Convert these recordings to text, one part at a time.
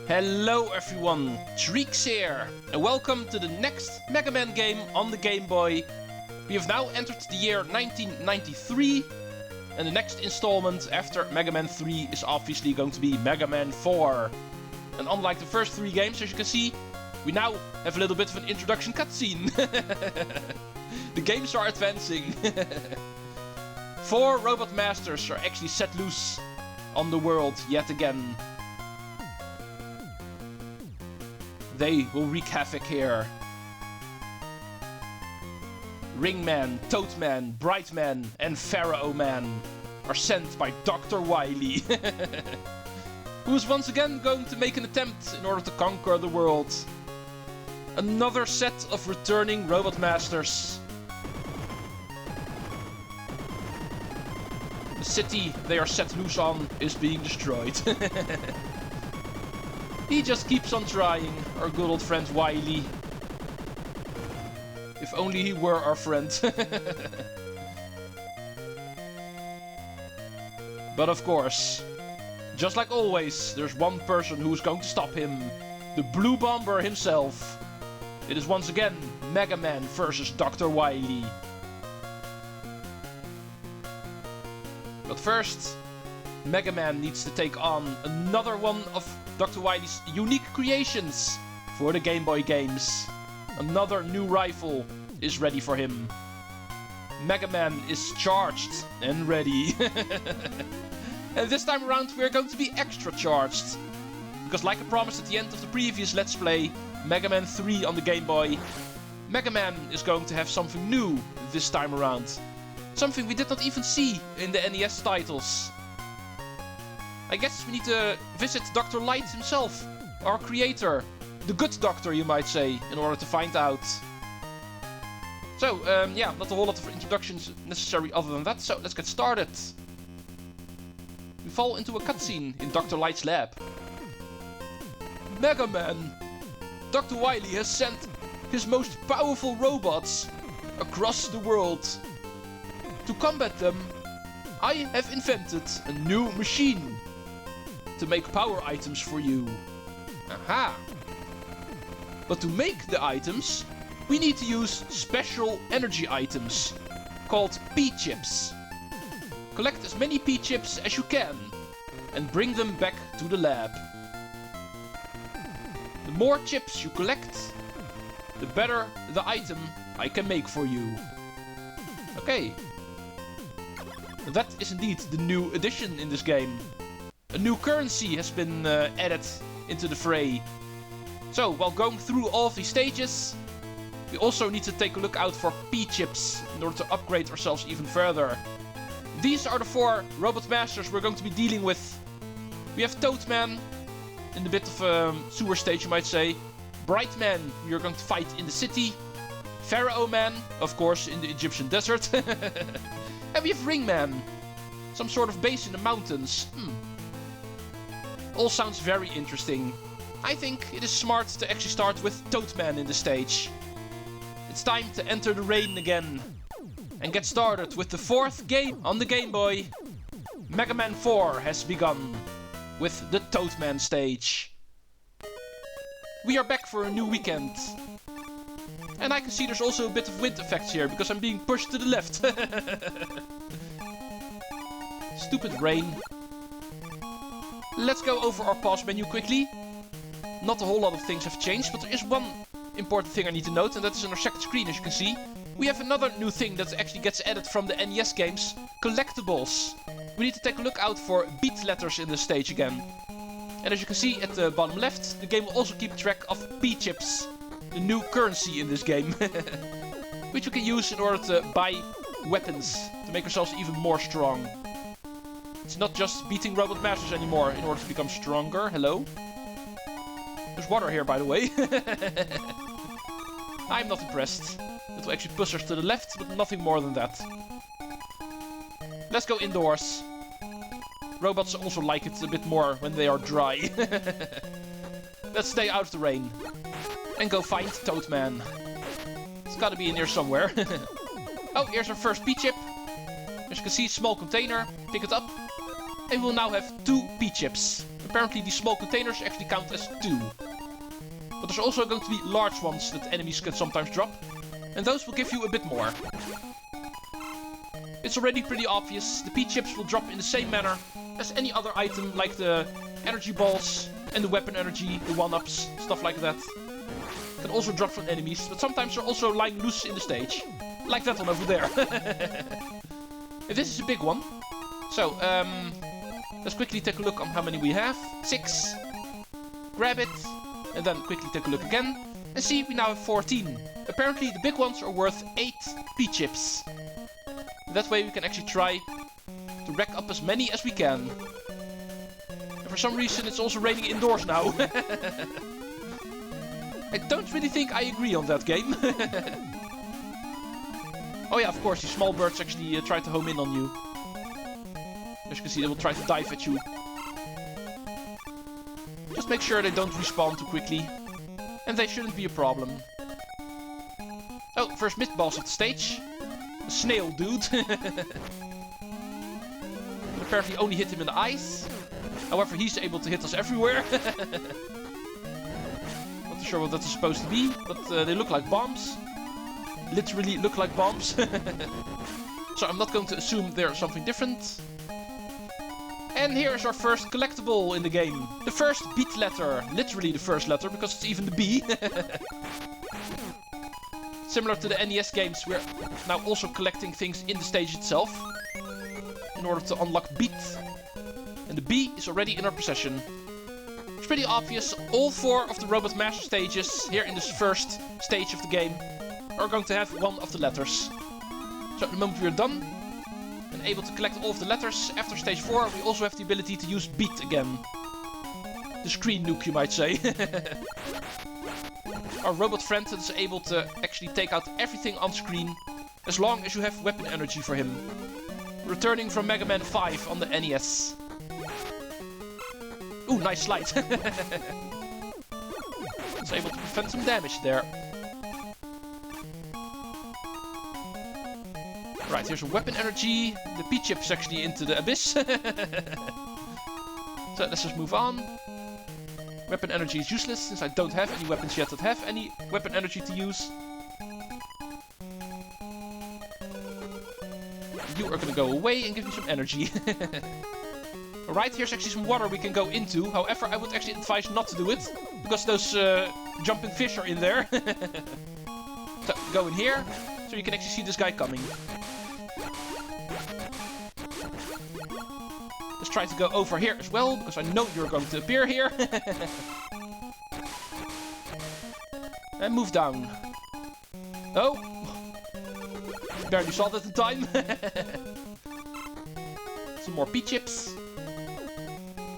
Hello everyone, Treecks here, and welcome to the next Mega Man game on the Game Boy. We have now entered the year 1993, and the next installment after Mega Man 3 is obviously going to be Mega Man 4. And unlike the first three games, as you can see, we now have a little bit of an introduction cutscene. The games are advancing. 4 robot masters are actually set loose on the world yet again. They will wreak havoc here. Ringman, Toadman, Brightman, and Pharaoh Man are sent by Dr. Wily, who is once again going to make an attempt in order to conquer the world. Another set of returning robot masters. The city they are set loose on is being destroyed. He just keeps on trying, our good old friend Wily. If only he were our friend. But of course, just like always, there's one person who's going to stop him. The Blue Bomber himself. It is once again Mega Man versus Dr. Wily. But first, Mega Man needs to take on another one of Dr. Wily's unique creations for the Game Boy games. Another new rifle is ready for him. Mega Man is charged and ready. And this time around we're going to be extra charged. Because like I promised at the end of the previous Let's Play, Mega Man 3 on the Game Boy, Mega Man is going to have something new this time around. Something we did not even see in the NES titles. I guess we need to visit Dr. Light himself, our creator. The good doctor, you might say, in order to find out. So, yeah, not a whole lot of introductions necessary other than that, so let's get started. We fall into a cutscene in Dr. Light's lab. Mega Man! Dr. Wily has sent his most powerful robots across the world. To combat them, I have invented a new machine to make power items for you. Aha! But to make the items, we need to use special energy items called P-chips. Collect as many P-chips as you can and bring them back to the lab. The more chips you collect, the better the item I can make for you. Okay. That is indeed the new addition in this game. A new currency has been added into the fray. So, while going through all of these stages, we also need to take a look out for P-chips in order to upgrade ourselves even further. These are the 4 robot masters we're going to be dealing with. We have Toadman in the bit of a sewer stage, you might say. Brightman, we are going to fight in the city. Pharaoh Man, of course, in the Egyptian desert. And we have Ringman, some sort of base in the mountains. All sounds very interesting. I think it is smart to actually start with Toadman in the stage. It's time to enter the rain again. And get started with the 4th game on the Game Boy. Mega Man 4 has begun with the Toadman stage. We are back for a new weekend. And I can see there's also a bit of wind effects here because I'm being pushed to the left. Stupid rain. Let's go over our pause menu quickly. Not a whole lot of things have changed, but there is one important thing I need to note, and that is on our second screen, as you can see. We have another new thing that actually gets added from the NES games, collectibles. We need to take a look out for beat letters in this stage again. And as you can see at the bottom left, the game will also keep track of P-chips, the new currency in this game, which we can use in order to buy weapons to make ourselves even more strong. It's not just beating robot masters anymore in order to become stronger. Hello? There's water here, by the way. I'm not impressed. It will actually push us to the left, but nothing more than that. Let's go indoors. Robots also like it a bit more when they are dry. Let's stay out of the rain. And go find Toadman. It's gotta be in here somewhere. Oh, here's our first P-chip. As you can see, small container. Pick it up. And we'll now have 2 P-chips. apparently these small containers actually count as 2. But there's also going to be large ones that enemies can sometimes drop. And those will give you a bit more. It's already pretty obvious. The P-chips will drop in the same manner as any other item, like the energy balls and the weapon energy, the 1-ups, stuff like that. Can also drop from enemies, but sometimes they're also lying loose in the stage. Like that one over there. And this is a big one. So, let's quickly take a look on how many we have. 6. Grab it. And then quickly take a look again. And see, we now have 14. Apparently, the big ones are worth 8 P-chips. That way we can actually try to rack up as many as we can. And for some reason, it's also raining indoors now. I don't really think I agree on that game. Oh yeah, of course, these small birds actually try to home in on you. As you can see, they will try to dive at you. Just make sure they don't respawn too quickly. And they shouldn't be a problem. Oh, first mid boss of the stage. A snail dude. Apparently only hit him in the eyes. However, he's able to hit us everywhere. Not sure what that's supposed to be, but they look like bombs. Literally look like bombs. So I'm not going to assume they're something different. And here is our first collectible in the game. The first beat letter. Literally the first letter, because it's even the B. Similar to the NES games, we're now also collecting things in the stage itself. In order to unlock beat. And the B is already in our possession. It's pretty obvious. All 4 of the Robot Master stages here in this first stage of the game are going to have one of the letters. So at the moment we're done and able to collect all of the letters, after stage 4 we also have the ability to use beat again. The screen nuke, you might say. Our robot friend is able to actually take out everything on screen as long as you have weapon energy for him. Returning from Mega Man 5 on the NES. Ooh, nice slide. It's able to prevent some damage there. Right, here's some weapon energy. The P-chip's actually into the abyss. So let's just move on. Weapon energy is useless since I don't have any weapons yet that have any weapon energy to use. You are gonna go away and give me some energy. Alright, here's actually some water we can go into. However, I would actually advise not to do it. Because those jumping fish are in there. So, go in here. So you can actually see this guy coming. Let's try to go over here as well, because I know you're going to appear here. And move down. Oh! Barely saw that in time. Some more P-chips.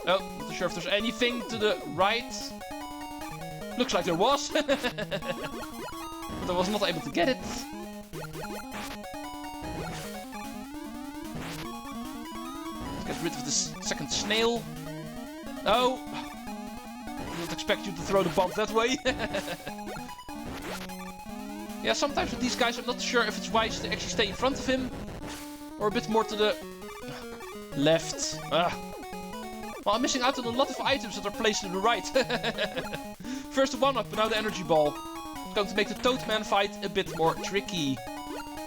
Oh, not sure if there's anything to the right. Looks like there was. But I was not able to get it. Get rid of this second snail. Oh! I didn't expect you to throw the bomb that way. Yeah, sometimes with these guys I'm not sure if it's wise to actually stay in front of him. Or a bit more to the left. Well, I'm missing out on a lot of items that are placed to the right. First the 1-up, and now the energy ball. It's going to make the Toadman fight a bit more tricky.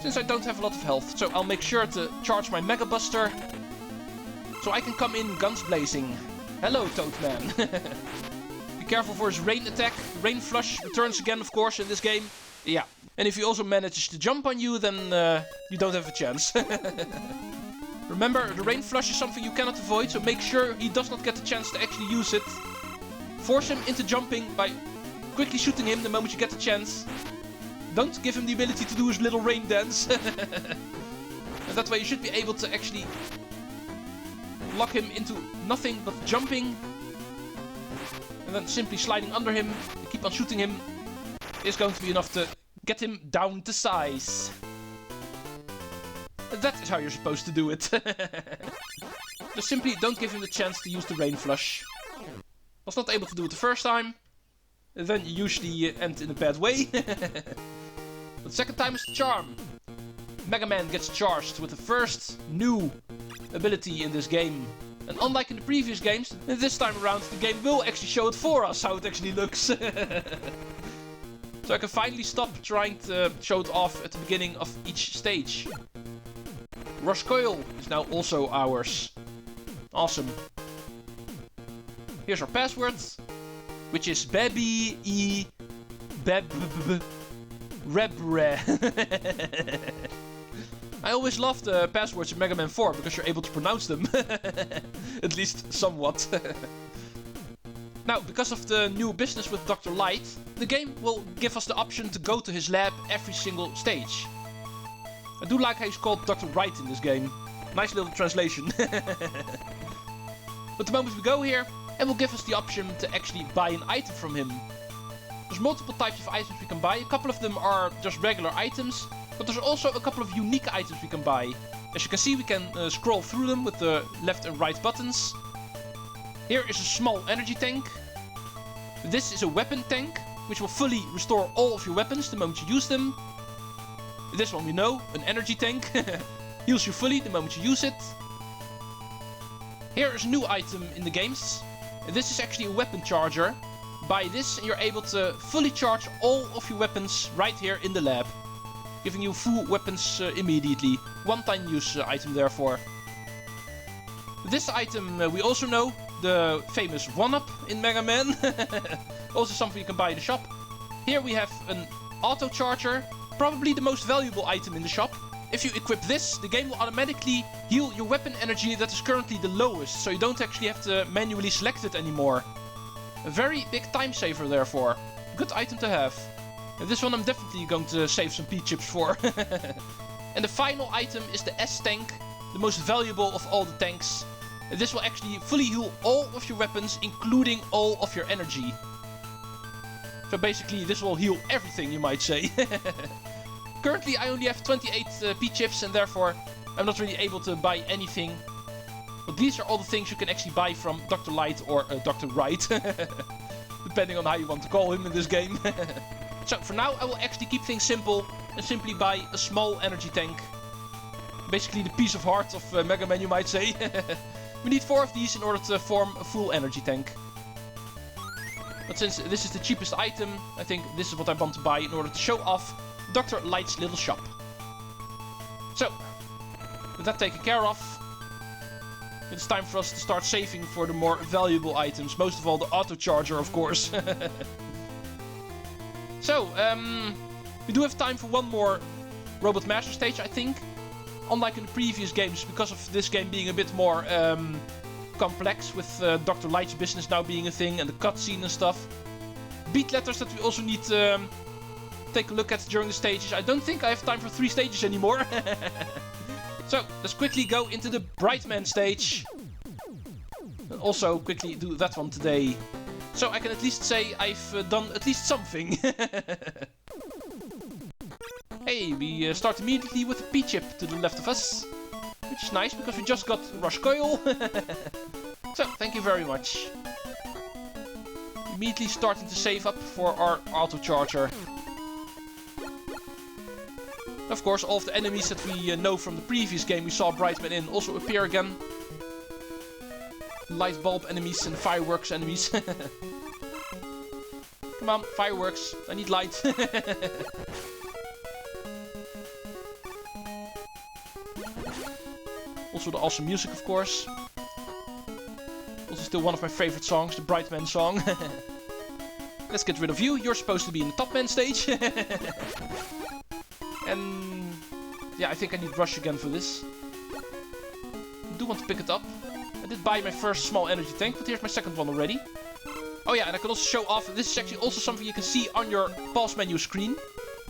Since I don't have a lot of health. So I'll make sure to charge my Mega Buster. So I can come in guns blazing. Hello, Toadman. Be careful for his rain attack. Rain flush returns again, of course, in this game. Yeah. And if he also manages to jump on you, then you don't have a chance. Remember, the rain flush is something you cannot avoid, so make sure he does not get the chance to actually use it. Force him into jumping by quickly shooting him the moment you get the chance. Don't give him the ability to do his little rain dance. And that way you should be able to actually lock him into nothing but jumping. And then simply sliding under him, and keep on shooting him, is going to be enough to get him down to size. That is how you're supposed to do it. Just simply don't give him the chance to use the rain flush. Was not able to do it the first time. Then you usually end in a bad way. But the second time is the charm. Mega Man gets charged with the first new ability in this game. And unlike in the previous games, this time around the game will actually show it for us how it actually looks. So I can finally stop trying to show it off at the beginning of each stage. Rush Coil is now also ours. Awesome. Here's our password, which is baby e beb rebre. I always loved the passwords in Mega Man 4 because you're able to pronounce them. At least somewhat. Now, because of the new business with Dr. Light, the game will give us the option to go to his lab every single stage. I do like how he's called Dr. Wright in this game. Nice little translation. But the moment we go here, it will give us the option to actually buy an item from him. There's multiple types of items we can buy. A couple of them are just regular items, but there's also a couple of unique items we can buy. As you can see, we can scroll through them with the left and right buttons. Here is a small energy tank. This is a weapon tank, which will fully restore all of your weapons the moment you use them. This one we know, an energy tank. Heals you fully the moment you use it. Here is a new item in the games. This is actually a weapon charger. Buy this and you're able to fully charge all of your weapons right here in the lab. Giving you full weapons immediately. One-time use item therefore. This item we also know, the famous 1-up in Mega Man. Also something you can buy in the shop. Here we have an auto charger, probably the most valuable item in the shop. If you equip this, the game will automatically heal your weapon energy that is currently the lowest, so you don't actually have to manually select it anymore. A very big time saver therefore. Good item to have. And this one I'm definitely going to save some P-chips for. And the final item is the S-tank, the most valuable of all the tanks. And this will actually fully heal all of your weapons, including all of your energy. So basically this will heal everything, you might say. Currently I only have 28 P-chips and therefore I'm not really able to buy anything. But these are all the things you can actually buy from Dr. Light or Dr. Wright. Depending on how you want to call him in this game. So for now I will actually keep things simple and simply buy a small energy tank. Basically the piece of heart of Mega Man, you might say. We need 4 of these in order to form a full energy tank. But since this is the cheapest item, I think this is what I want to buy in order to show off Dr. Light's little shop. So, with that taken care of, it's time for us to start saving for the more valuable items. Most of all the auto charger, of course. So, we do have time for one more Robot Master stage, I think. Unlike in the previous games, because of this game being a bit more complex, with Dr. Light's business now being a thing and the cutscene and stuff. Beat letters that we also need to take a look at during the stages. I don't think I have time for 3 stages anymore. So, let's quickly go into the Brightman stage. And also quickly do that one today. So I can at least say I've done at least something. Hey, we start immediately with a P-chip to the left of us. Which is nice, because we just got Rush Coil. So, thank you very much. Immediately starting to save up for our auto charger. Of course, all of the enemies that we know from the previous game we saw Brightman in also appear again. Light bulb enemies and fireworks enemies. Come on, fireworks. I need light. Also the awesome music, of course. Also still one of my favorite songs, the Brightman song. Let's get rid of you. You're supposed to be in the Top Man stage. And yeah, I think I need Rush again for this. I do want to pick it up. I did buy my first small energy tank, but here's my second one already. Oh yeah, and I can also show off, this is actually also something you can see on your pause menu screen.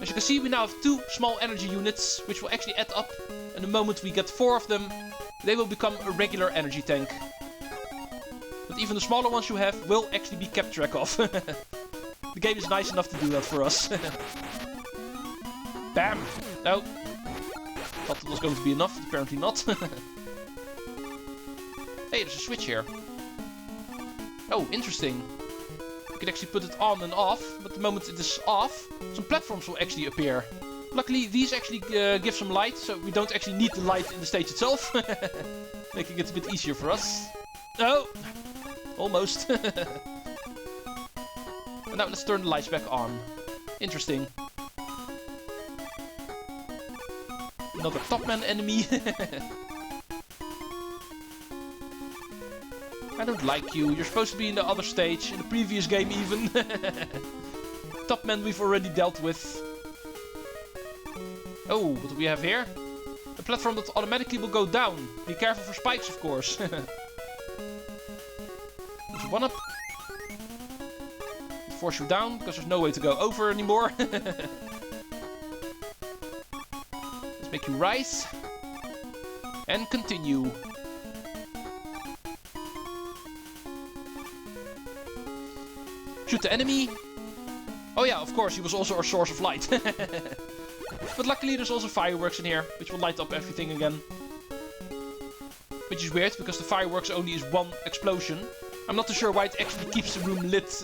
As you can see, we now have 2 small energy units, which will actually add up. And the moment we get 4 of them, they will become a regular energy tank. But even the smaller ones you have will actually be kept track of. The game is nice enough to do that for us. Bam! No. Thought it was going to be enough, apparently not. Hey, there's a switch here. Oh, interesting. You can actually put it on and off, but the moment it is off, some platforms will actually appear. Luckily, these actually give some light, so we don't actually need the light in the stage itself. Making it a bit easier for us. Oh! Almost. And now let's turn the lights back on. Interesting. Another Topman enemy. I don't like you. You're supposed to be in the other stage, in the previous game even. Topman we've already dealt with. Oh, what do we have here? A platform that automatically will go down. Be careful for spikes, of course. There's one up. Force you down, because there's no way to go over anymore. Let's make you rise. And continue. Shoot the enemy. Oh yeah, of course, he was also our source of light. But luckily there's also fireworks in here, which will light up everything again. Which is weird, because the fireworks only is one explosion. I'm not too sure why it actually keeps the room lit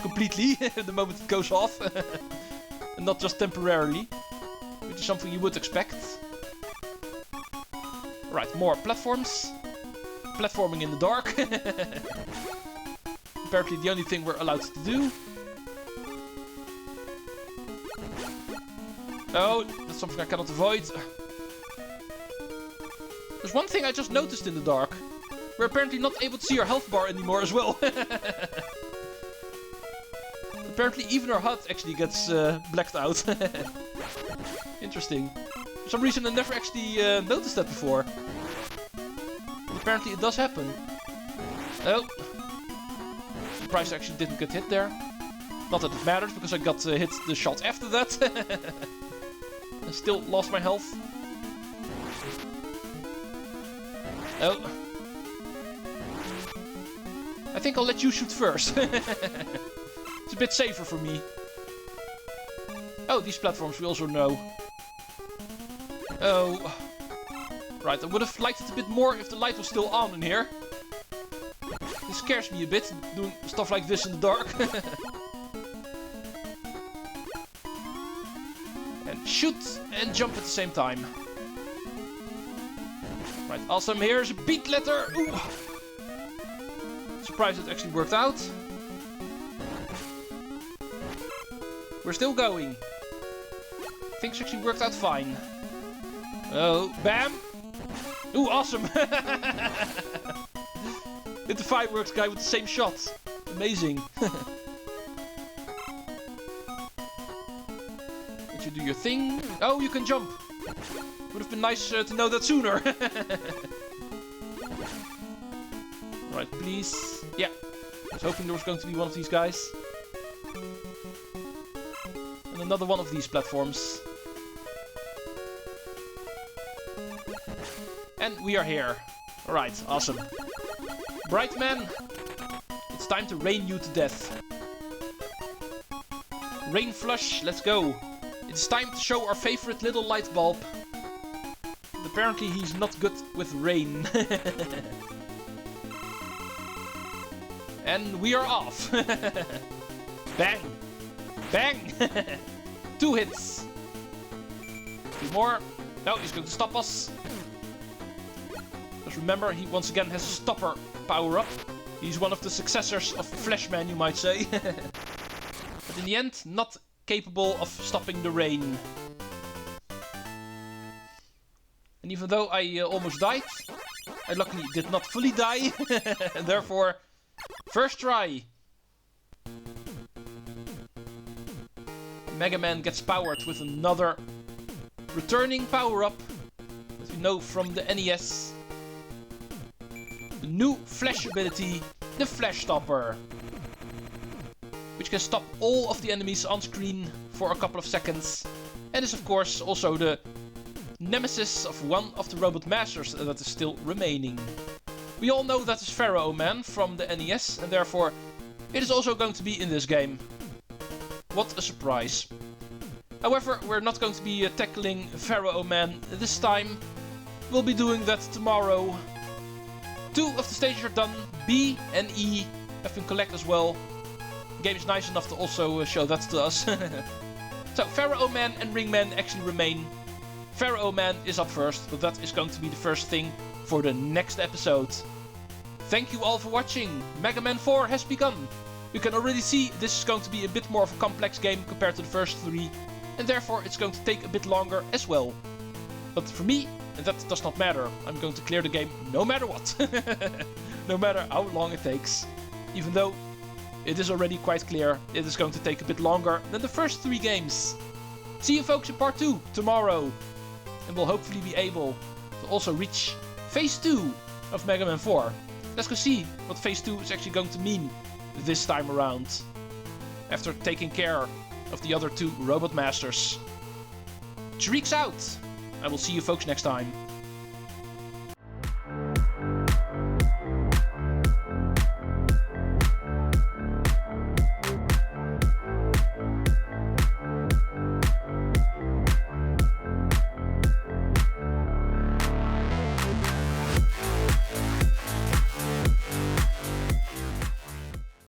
completely the moment it goes off. And not just temporarily. Which is something you would expect. Right, more platforms. Platforming in the dark. Apparently the only thing we're allowed to do. Oh, that's something I cannot avoid. There's one thing I just noticed in the dark. We're apparently not able to see our health bar anymore as well. Apparently even our HUD actually gets blacked out. Interesting. For some reason I never actually noticed that before. But apparently it does happen. Oh. Surprised I actually didn't get hit there. Not that it matters, because I got hit the shot after that. I still lost my health. Oh. I think I'll let you shoot first. It's a bit safer for me. Oh, these platforms we also know. Oh. Right, I would have liked it a bit more if the light was still on in here. It scares me a bit, doing stuff like this in the dark. And shoot and jump at the same time. Right, awesome. Here's a beat letter. Ooh. Surprised it actually worked out. We're still going. Things actually worked out fine. Oh, bam! Ooh, awesome! Hit the fireworks guy with the same shot. Amazing. Let you do your thing. Oh, you can jump. Would have been nice to know that sooner. Right, please. Yeah. I was hoping there was going to be one of these guys. And another one of these platforms. And we are here. Alright, awesome. Bright man, it's time to rain you to death. Rain flush, let's go. It's time to show our favorite little light bulb. But apparently he's not good with rain. And we are off. Bang! Bang! 2 hits. 2 more. No, he's going to stop us. Just remember, he once again has a stopper power-up. He's one of the successors of Flashman, you might say. But in the end, not capable of stopping the rain. And even though I almost died, I luckily did not fully die. And therefore, first try. Mega Man gets powered with another returning power-up that we know from the NES. The new Flash ability, the Flash Stopper. Which can stop all of the enemies on screen for a couple of seconds. And is of course also the nemesis of one of the Robot Masters that is still remaining. We all know that is Pharaoh Man from the NES, and therefore it is also going to be in this game. What a surprise. However, we're not going to be tackling Pharaoh Man this time. We'll be doing that tomorrow. 2 of the stages are done. B and E have been collected as well. The game is nice enough to also show that to us. So, Pharaoh Man and Ring Man actually remain. Pharaoh Man is up first, but that is going to be the first thing for the next episode. Thank you all for watching. Mega Man 4 has begun. You can already see this is going to be a bit more of a complex game compared to the first 3, and therefore it's going to take a bit longer as well. But for me, that does not matter. I'm going to clear the game no matter what. No matter how long it takes. Even though it is already quite clear it is going to take a bit longer than the first 3 games. See you folks in part 2 tomorrow. And we'll hopefully be able to also reach phase 2 of Mega Man 4. Let's go see what phase 2 is actually going to mean this time around. After taking care of the other 2 Robot Masters. Treecks out! I will see you folks next time.